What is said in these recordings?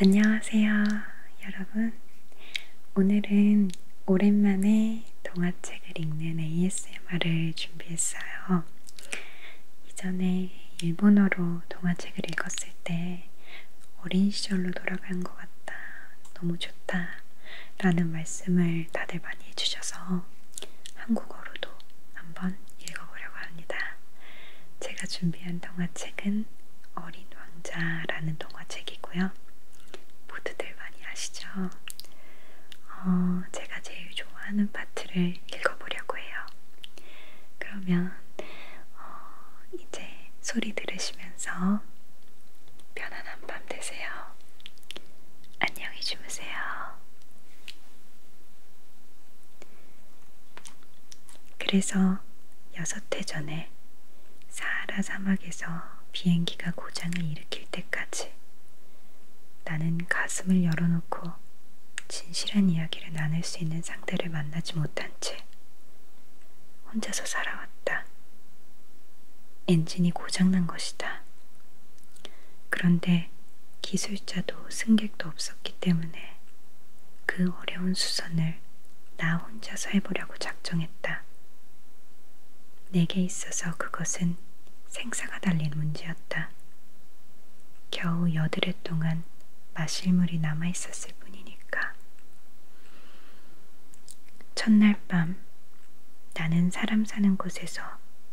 안녕하세요, 여러분. 오늘은 오랜만에 동화책을 읽는 ASMR을 준비했어요. 이전에 일본어로 동화책을 읽었을 때 어린 시절로 돌아간 것 같다, 너무 좋다 라는 말씀을 다들 많이 해주셔서 한국어로도 한번 읽어보려고 합니다. 제가 준비한 동화책은 어린 왕자라는 동화책이고요. 모두들 많이 아시죠? 제가 제일 좋아하는 파트를 읽어보려고 해요. 그러면 이제 소리 들으시면서 편안한 밤 되세요. 안녕히 주무세요. 그래서 6해 전에 사하라 사막에서 비행기가 고장을 일으킬 때까지 나는 가슴을 열어놓고 진실한 이야기를 나눌 수 있는 상대를 만나지 못한 채 혼자서 살아왔다. 엔진이 고장난 것이다. 그런데 기술자도 승객도 없었기 때문에 그 어려운 수선을 나 혼자서 해보려고 작정했다. 내게 있어서 그것은 생사가 달린 문제였다. 겨우 8해 동안 마실 물이 남아있었을 뿐이니까. 첫날 밤 나는 사람 사는 곳에서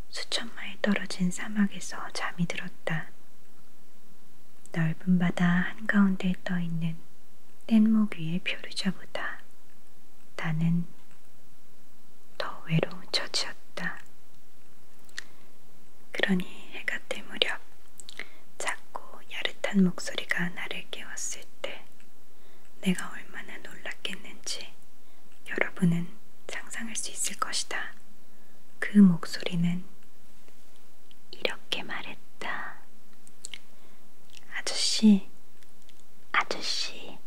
수천 마일 떨어진 사막에서 잠이 들었다. 넓은 바다 한가운데에 떠있는 뗏목 위의 표류자보다 나는 더 외로운 처지였다. 그러니 해가 뜰 무렵 작고 야릇한 목소리가 나를 깨웠을 때 내가 얼마나 놀랐겠는지 여러분은 상상할 수 있을 것이다. 그 목소리는 이렇게 말했다. 아저씨, 아저씨,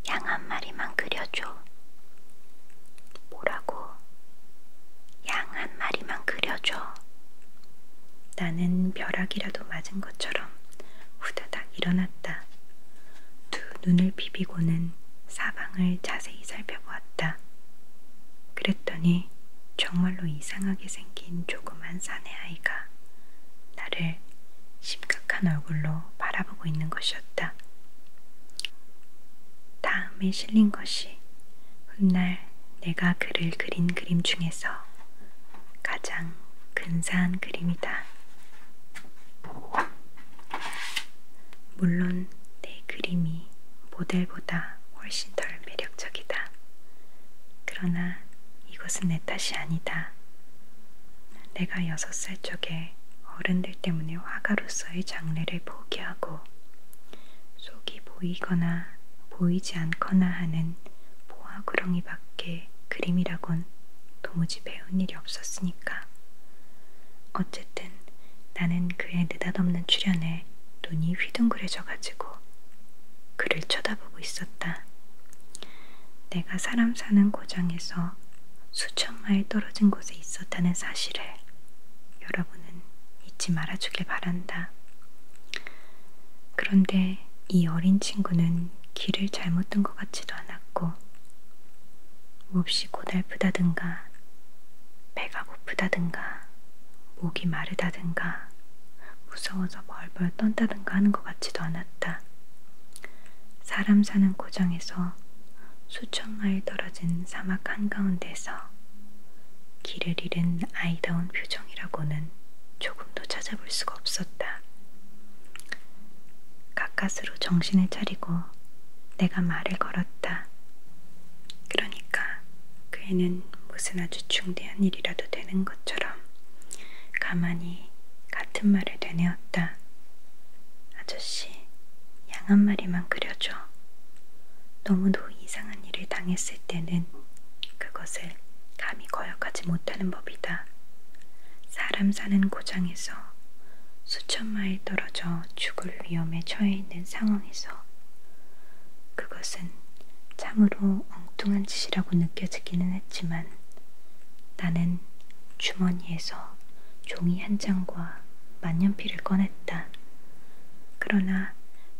양 한 마리만 그려줘. 뭐라고? 양 한 마리만 그려줘. 나는 벼락이라도 맞은 것처럼 후다닥 일어났다. 두 눈을 비비고는 사방을 자세히 살펴보았다. 그랬더니 정말로 이상하게 생긴 조그만 사내 아이가 나를 심각한 얼굴로 바라보고 있는 것이었다. 다음에 실린 것이 훗날 내가 그를 그린 그림 중에서 가장 근사한 그림이다. 물론 내 그림이 모델보다 훨씬 덜 매력적이다. 그러나 이것은 내 탓이 아니다. 내가 6살 적에 어른들 때문에 화가로서의 장래를 포기하고 속이 보이거나 보이지 않거나 하는 보아구렁이밖에 그림이라곤 도무지 배운 일이 없었으니까. 어쨌든 나는 그의 느닷없는 출현에 눈이 휘둥그레져가지고 그를 쳐다보고 있었다. 내가 사람 사는 고장에서 수천 마일 떨어진 곳에 있었다는 사실을 여러분은 잊지 말아주길 바란다. 그런데 이 어린 친구는 길을 잘못 든 것 같지도 않았고 몹시 고달프다든가 배가 고프다든가 목이 마르다든가 무서워서 벌벌 떤다든가 하는 것 같지도 않았다. 사람 사는 고장에서 수천 마일 떨어진 사막 한가운데서 길을 잃은 아이다운 표정이라고는 조금도 찾아볼 수가 없었다. 가까스로 정신을 차리고 내가 말을 걸었다. 그러니까 그 애는 무슨 아주 중대한 일이라도 되는 것처럼 가만히 같은 말을 되뇌었다. 아저씨, 양 한 마리만 그려줘. 너무도 이상한 일을 당했을 때는 그것을 감히 거역하지 못하는 법이다. 사람 사는 고장에서 수천 마일 떨어져 죽을 위험에 처해 있는 상황에서 그것은 참으로 엉뚱한 짓이라고 느껴지기는 했지만 나는 주머니에서 종이 한 장과 만년필을 꺼냈다. 그러나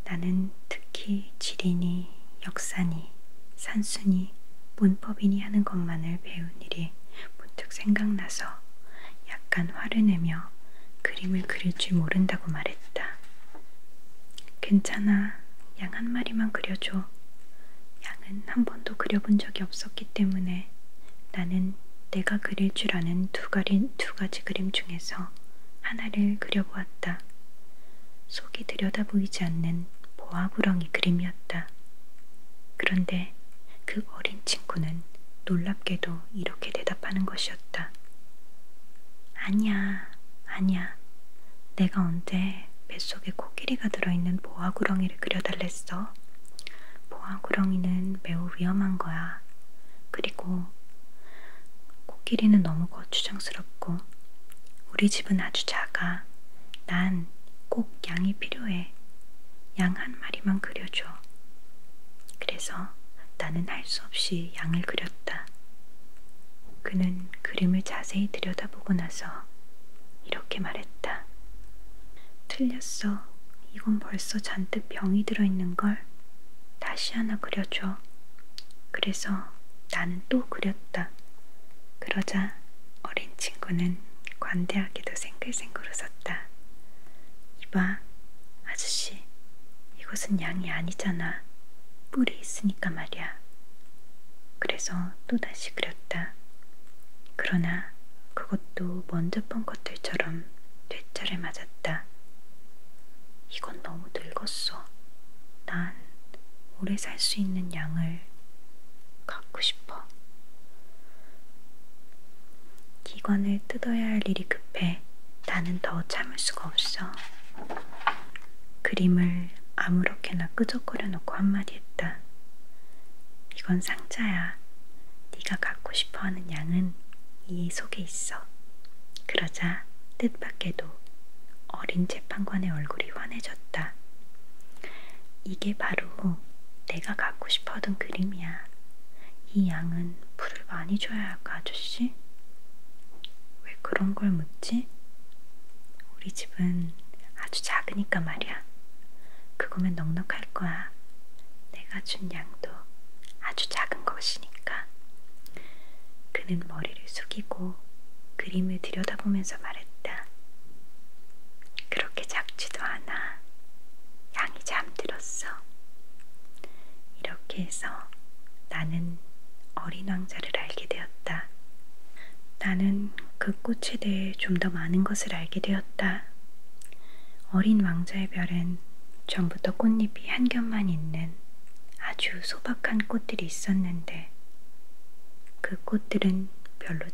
나는 특히 특히 지리니, 역사니, 산수니, 문법이니 하는 것만을 배운 일이 문득 생각나서 약간 화를 내며 그림을 그릴 줄 모른다고 말했다. 괜찮아. 양 한 마리만 그려줘. 양은 한 번도 그려본 적이 없었기 때문에 나는 내가 그릴 줄 아는 두 가지 그림 중에서 하나를 그려보았다. 속이 들여다 보이지 않는 보아구렁이 그림이었다. 그런데 그 어린 친구는 놀랍게도 이렇게 대답하는 것이었다. 아니야, 아니야. 내가 언제 뱃속에 코끼리가 들어있는 보아구렁이를 그려달랬어? 보아구렁이는 매우 위험한 거야. 그리고 코끼리는 너무 거추장스럽고 우리 집은 아주 작아. 난 꼭 양이 필요해. 양 한 마리만 그려줘. 그래서 나는 할 수 없이 양을 그렸다. 그는 그림을 자세히 들여다보고 나서 이렇게 말했다. 틀렸어. 이건 벌써 잔뜩 병이 들어있는걸. 다시 하나 그려줘. 그래서 나는 또 그렸다. 그러자 어린 친구는 관대하게도 생글생글 웃었다. 이봐, 아저씨, 이것은 양이 아니잖아. 뿔이 있으니까 말이야. 그래서 또다시 그렸다. 그러나 그것도 먼저 본 것들처럼 퇴짜를 맞았다. 이건 너무 늙었어. 난 오래 살 수 있는 양을 갖고 싶어. 기관을 뜯어야 할 일이 급해 나는 더 참을 수가 없어. 그림을 아무렇게나 끄적거려 놓고 한마디 했다. 이건 상자야. 네가 갖고 싶어하는 양은 이 속에 있어. 그러자 뜻밖에도 어린 재판관의 얼굴이 환해졌다. 이게 바로 내가 갖고 싶어하던 그림이야. 이 양은 풀을 많이 줘야 할까, 아저씨? 왜 그런 걸 묻지? 우리 집은 아주 작으니까 말이야. 그거면 넉넉할 거야. 내가 준 양도 아주 작은 것이니까. 그는 머리를 숙이고 그림을 들여다보면서 말했다. 그렇게 작지도 않아. 양이 잠들었어. 이렇게 해서 나는 어린 왕자를 알게 되었다. 나는 그 꽃에 대해 좀 더 많은 것을 알게 되었다. 어린 왕자의 별엔 전부터 꽃잎이 한 겹만 있는 아주 소박한 꽃들이 있었는데 그 꽃들은 별로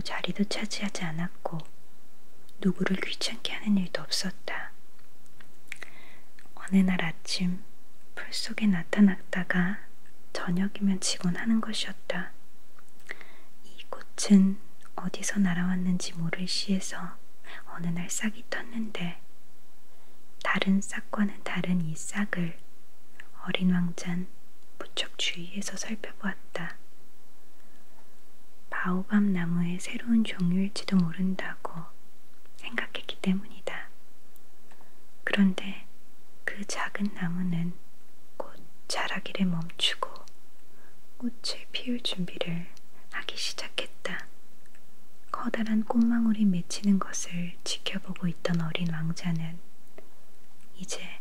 자리도 차지하지 않았고 누구를 귀찮게 하는 일도 없었다. 어느 날 아침 풀 속에 나타났다가 저녁이면 지곤 하는 것이었다. 이 꽃은 어디서 날아왔는지 모를 시에서 어느 날 싹이 텄는데 다른 싹과는 다른 이 싹을 어린 왕자는 무척 주의해서 살펴보았다. 바오밥 나무의 새로운 종류일지도 모른다고 생각했기 때문이다. 그런데 그 작은 나무는 곧 자라기를 멈추고 꽃을 피울 준비를 하기 시작했다. 커다란 꽃망울이 맺히는 것을 지켜보고 있던 어린 왕자는 이제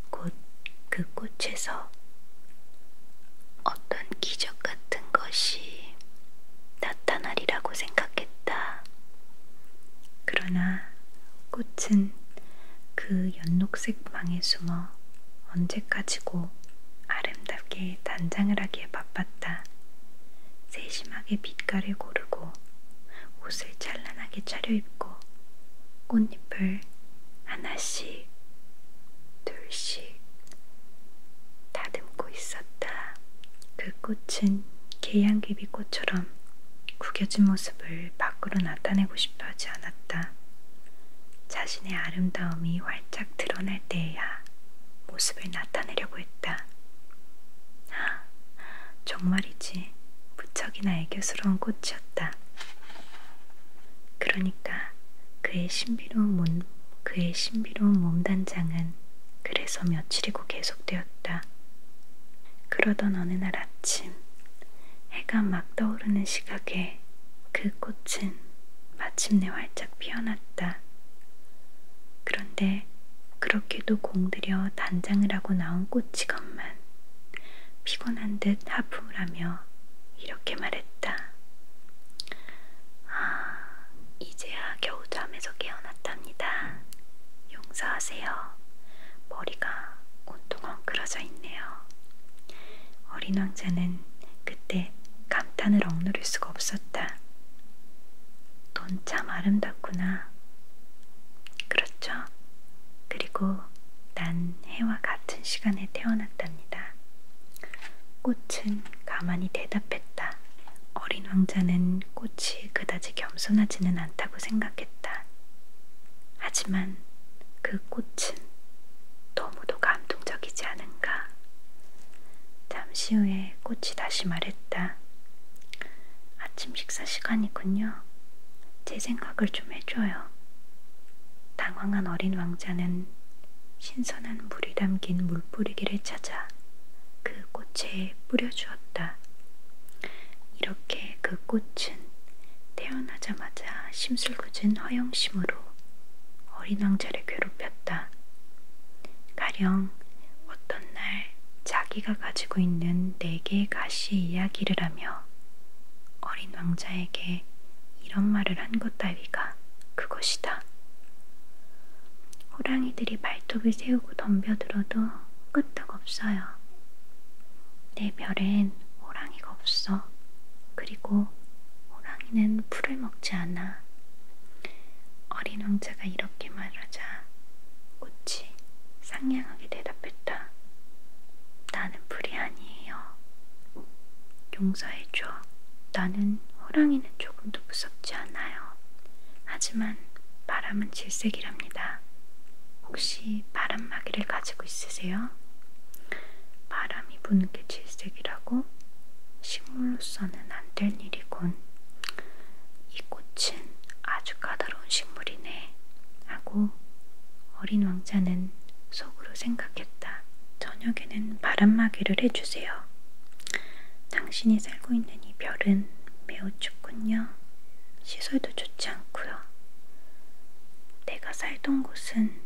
곧 그 꽃에서 어떤 기적 같은 것이 나타나리라고 생각했다. 그러나 꽃은 그 연녹색 방에 숨어 언제까지고 아름답게 단장을 하기에 바빴다. 세심하게 빛깔을 고르고 옷을 찬란하게 차려입고 꽃잎을 하나씩 둘씩 다듬고 있었다. 그 꽃은 계양귀비꽃처럼 구겨진 모습을 밖으로 나타내고 싶어 하지 않았다. 자신의 아름다움이 활짝 드러날 때에야 모습을 나타내려고 했다. 정말이지 무척이나 애교스러운 꽃이었다. 그러니까 그의 신비로운 몸단장은 그래서 며칠이고 계속되었다. 그러던 어느 날 아침, 해가 막 떠오르는 시각에 그 꽃은 마침내 활짝 피어났다. 그런데 그렇게도 공들여 단장을 하고 나온 꽃이건만 피곤한 듯 하품을 하며 이렇게 말했다. 아, 이제야 겨우 잠에서 깨어났답니다. 용서하세요. 머리가 온통 엉클어져 있네요. 어린 왕자는 그때 감탄을 억누를 수가 없었다. 넌 참 아름답구나. 그렇죠? 그리고 난 해와 같은 시간에 태어났답니다. 꽃은 가만히 대답했다. 어린 왕자는 꽃이 그다지 겸손하지는 않다고 생각했다. 하지만 그 꽃은 너무도 감동적이지 않은가. 잠시 후에 꽃이 다시 말했다. 아침 식사 시간이군요. 제 생각을 좀 해줘요. 당황한 어린 왕자는 신선한 물이 담긴 물뿌리기를 찾아 그 꽃에 뿌려주었다. 이렇게 그 꽃은 태어나자마자 심술궂은 허영심으로 어린 왕자를 괴롭혔다. 가령 어떤 날 자기가 가지고 있는 4개의 가시의 이야기를 하며 어린 왕자에게 이런 말을 한 것 따위가 그것이다. 호랑이들이 발톱을 세우고 덤벼들어도 끄떡없어요. 내 별엔 호랑이가 없어. 그리고 호랑이는 풀을 먹지 않아. 어린 왕자가 이렇게 말하자 꽃이 상냥하게 대답했다. 나는 풀이 아니에요. 용서해줘. 나는 호랑이는 조금도 무섭지 않아요. 하지만 바람은 질색이랍니다. 혹시 바람막이를 가지고 있으세요? 바람이 부는 게 질색이라고? 식물로서는 안 될 일이군. 이 꽃은 아주 까다로운 식물이네. 하고 어린 왕자는 속으로 생각했다. 저녁에는 바람막이를 해주세요. 당신이 살고 있는 이 별은 매우 춥군요. 시설도 좋지 않고요. 내가 살던 곳은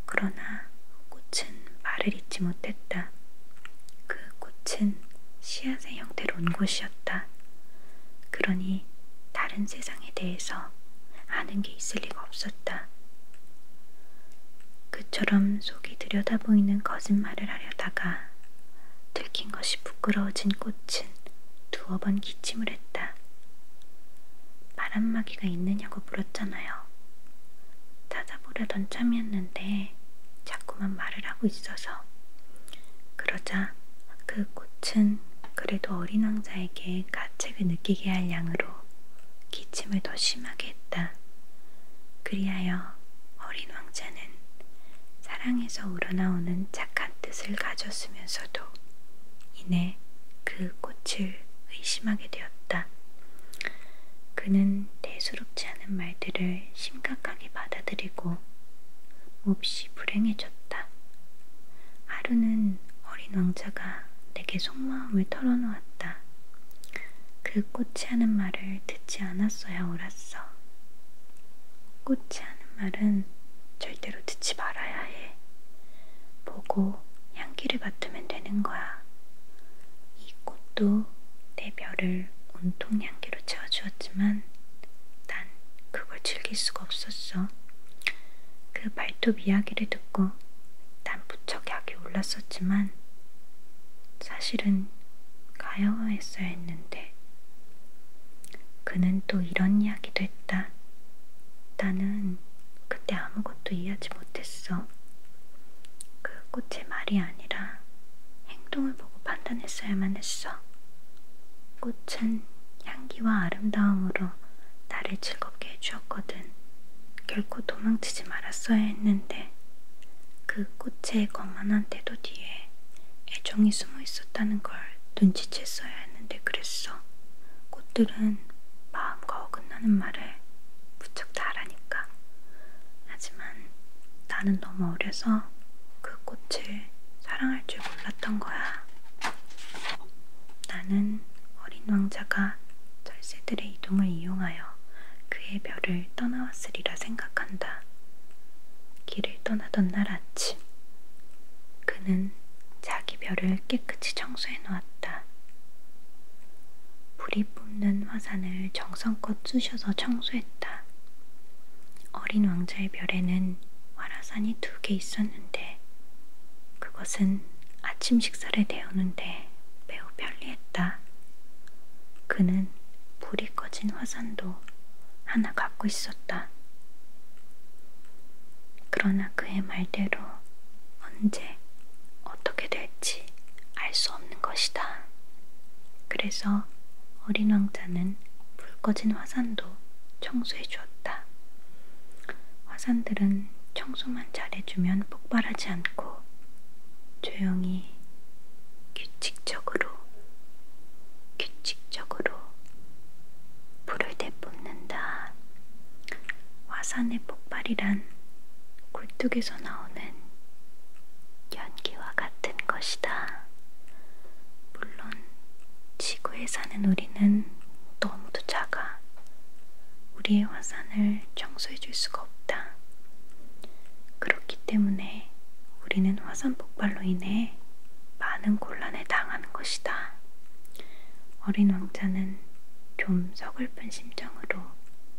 그러나 꽃은 말을 잇지 못했다. 그 꽃은 씨앗의 형태로 온 곳이었다. 그러니 다른 세상에 대해서 아는 게 있을 리가 없었다. 그처럼 속이 들여다 보이는 거짓말을 하려다가 들킨 것이 부끄러워진 꽃은 두어 번 기침을 했다. 바람막이가 있느냐고 물었잖아요. 찾아보려던 참이었는데 자꾸만 말을 하고 있어서. 그러자 그 꽃은 그래도 어린 왕자에게 가책을 느끼게 할 양으로 기침을 더 심하게 했다. 그리하여 어린 왕자는 사랑에서 우러나오는 착한 뜻을 가졌으면서도 이내 그 꽃을 의심하게 되었다. 그는 대수롭지 않은 말들을 심각하게 받아들이고 몹시 불행해졌다. 하루는 어린 왕자가 내게 속마음을 털어놓았다. 그 꽃이 하는 말을 듣지 않았어야 옳았어. 꽃이 하는 말은 절대로 듣지 말아야 해. 보고 향기를 맡으면 되는 거야. 이 꽃도 내 별을 온통 향기로 채워주었지만 난 그걸 즐길 수가 없었어. 그 발톱 이야기를 듣고 난 무척 약이 올랐었지만 사실은 가여워했어야 했는데. 그는 또 이런 이야기도 했다. 나는 그때 아무것도 이해하지 못했어. 그 꽃의 말이 아니라 행동을 보고 판단했어야만 했어. 꽃은 향기와 아름다움으로 나를 즐겁게 해주었거든. 결코 도망치지 말았어야 했는데 그 꽃의 거만한 태도 뒤에 애정이 숨어 있었다는 걸 눈치챘어야 했는데 그랬어. 꽃들은 마음과 어긋나는 말을 무척 나는 너무 어려서 그 꽃을 사랑할 줄 몰랐던 거야. 나는 어린 왕자가 절세들의 이동을 이용하여 그의 별을 떠나왔으리라 생각한다. 길을 떠나던 날 아침, 그는 자기 별을 깨끗이 청소해 놓았다. 불이 뿜는 화산을 정성껏 쑤셔서 청소했다. 어린 왕자의 별에는 화라산이 2개 있었는데 그것은 아침 식사를 데우는데 매우 편리했다. 그는 불이 꺼진 화산도 하나 갖고 있었다. 그러나 그의 말대로 언제 어떻게 될지 알 수 없는 것이다. 그래서 어린 왕자는 불 꺼진 화산도 청소해 주었다. 화산들은 청소만 잘해주면 폭발하지 않고 조용히 규칙적으로 불을 내뿜는다. 화산의 폭발이란 굴뚝에서 나오는 연기와 같은 것이다. 물론 지구에 사는 우리는 너무도 작아 우리의 화산을 청소해 줄 수가 없다. 그렇기 때문에 우리는 화산 폭발로 인해 많은 곤란에 당하는 것이다. 어린 왕자는 좀 서글픈 심정으로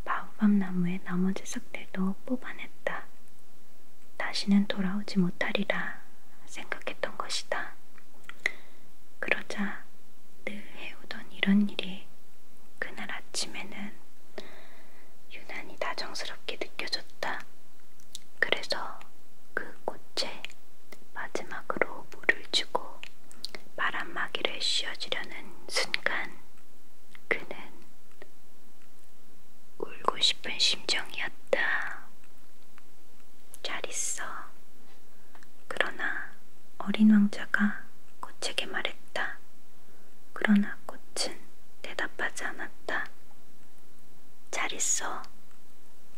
바오밥 나무에 나머지 싹들도 뽑아냈다. 다시는 돌아오지 못하리라 생각했던 것이다. 그러자 늘 해오던 이런 일이 그날 아침에는 유난히 다정스럽게 느껴졌다. 그래서 그 꽃에 마지막으로 물을 주고 바람막이를 씌워주려는 순간 그는 울고 싶은 심정이었다. 잘 있어. 그러나 어린 왕자가 꽃에게 말했다. 그러나 꽃은 대답하지 않았다. 잘 있어.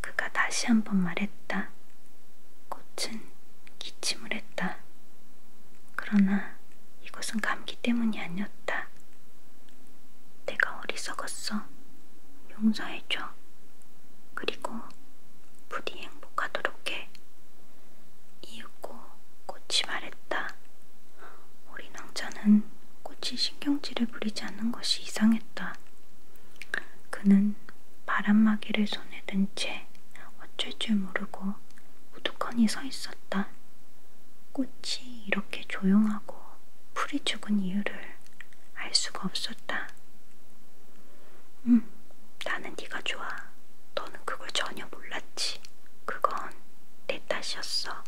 그가 다시 한번 말했다. 꽃은 기침을 했다. 그러나 이것은 감기 때문이 아니었다. 내가 어리석었어. 용서해줘. 그리고 부디 행복하도록 해. 이윽고 꽃이 말했다. 어린 왕자는 꽃이 신경질을 부리지 않는 것이 이상했다. 그는 바람막이를 손에 든 채 어쩔 줄 모르고 우두커니 서 있었다. 꽃이 이렇게 조용하고 풀이 죽은 이유를 알 수가 없었다. 나는 네가 좋아. 너는 그걸 전혀 몰랐지. 그건 내 탓이었어.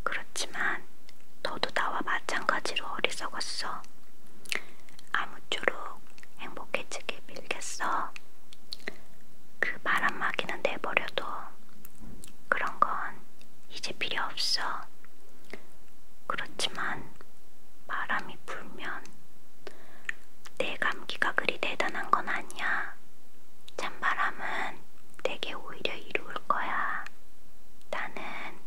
그렇지만 너도 나와 마찬가지로 어리석었어. 아무쪼록 행복해지길 빌겠어. 그 바람막이는 내버려둬. 그런 건 이제 필요 없어. 그렇지만 바람이 불면 내 감기가 그리 대단한 건 아니야. 찬바람은 내게 오히려 이로울 거야. 나는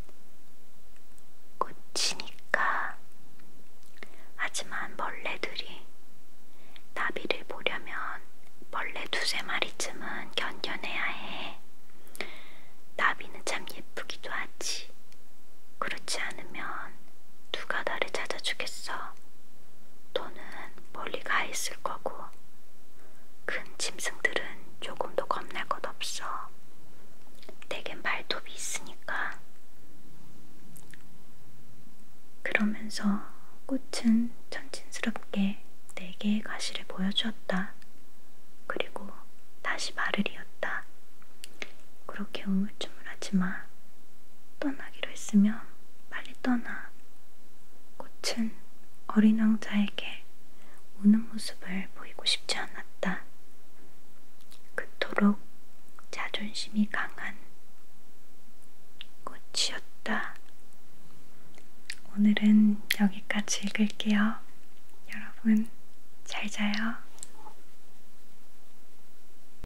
꽃이니까. 하지만 벌레들이 나비를 보려면 벌레 2~3마리쯤은 견뎌내야 해. 나비는 참 예쁘기도 하지. 그렇지 않으면 누가 나를 찾아주겠어. 너는 멀리 가 있을 거고 큰 짐승들은 조금도 겁날 것 없어. 내겐 발톱이 있으니까. 그러면서 꽃은 천진스럽게 4개의 가시를 보여주었다. 그리고 다시 말을 이었다. 그렇게 우물쭈물하지 마. 떠나기로 했으면 빨리 떠나. 꽃은 어린 왕자에게 우는 모습을 보이고 싶지 않았다. 그토록 자존심이 강한 꽃이었다. 오늘은 여기까지 읽을게요. 여러분, 잘 자요.